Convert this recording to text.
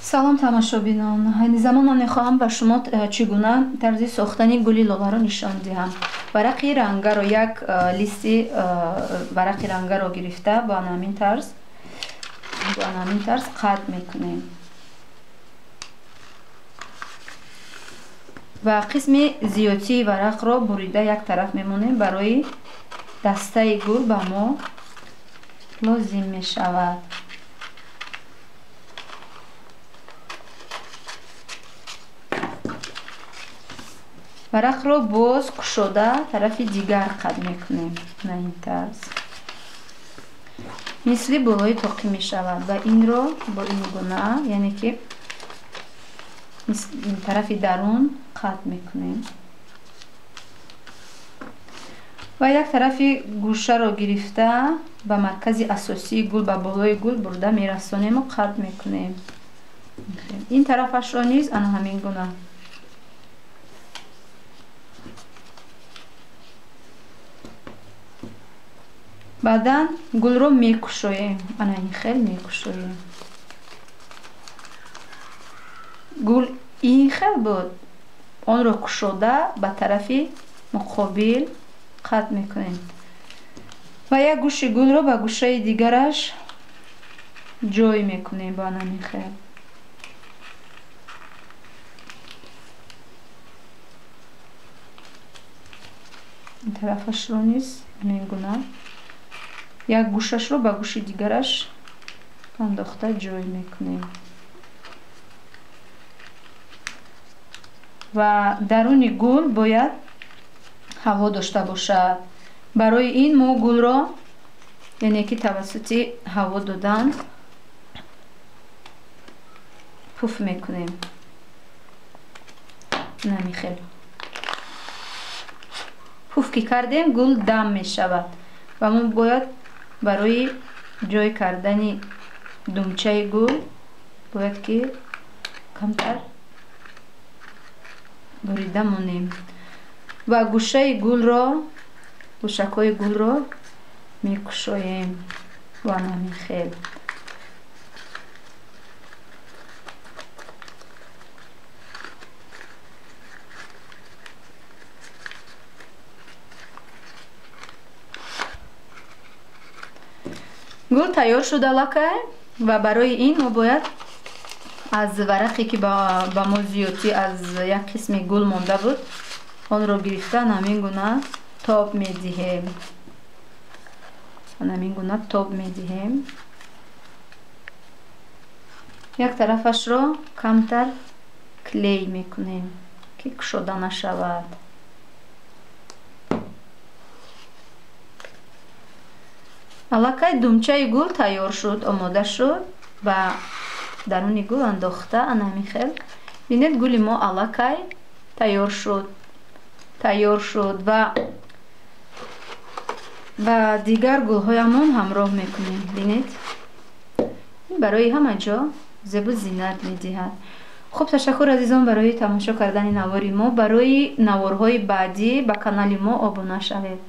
салом тамошобинон, замон ман мехоҳам ба шумо чӣ гуна тарзи сохтани гули лоларо нишон диҳам. Варақи рангаро як листи варақи рангаро гирифта ба ҳамин тарз қатъ мекунем ва қисми зиёдтии варақро бурида як тараф мемонем. Барои дастаи гул ба мо лозим мешавад. варақро боз кушода тарафи дигар қатъ мекунем на ин тарз. мисли болои тоқӣ мешавад ва инро бо ин гуна, яъне ки тарафи дарун қатъ мекунем ва як тарафи гӯшаро гирифта ба маркази асосии гул, ба болои гул бурда мерасонему қатъ мекунем. ин тарафашро низ ана ҳамин гуна. баъдан гулро мекушоем, ана ин хел мекушоем. гул ин хел буд, онро кушода ба тарафи муқобил қатъ мекунем ва як гӯши гулро ба гӯшаи дигараш ҷой мекунем ба ҳамин хел. ин тарафашро низ ҳамин гуна як гӯшашро ба гӯши дигараш андохта ҷой мекунем ва даруни гул бояд ҳаво дошта бошад. барои ин мо гулро, яъне ки тавассути ҳаво додан, пуф мекунем. намихел пуф ки кардем, гул дам мешавад ва мо бояд барои ҷой кардани думчаи гул бояд ки камтар бурида монем ва гӯшаи гулро, гӯшакҳои гулро мекушоем ба ҳамин хел. гул тайёр шуда лакай ва барои ин мо бояд аз варақе ки ба мо зиёдтӣ аз як қисми гул монда буд, онро гирифта ҳамин гуна тоб медиҳем. ҳамин гуна тоб медиҳем. як тарафашро камтар клей мекунем ки кушода нашавад. аллакай думчаи гул тайёр шуд, омода шуд. ба даруни гул андохта ана ҳамин хел. бинед гули мо аллакай тайёр шуд ва дигар гулҳоямон ҳамроҳ мекунем. бинед барои ҳама ҷо зебу зинат медиҳад. хуб, ташаккур азизон барои тамошо кардани навори мо. барои наворҳои баъдӣ ба канали мо обуна шавед.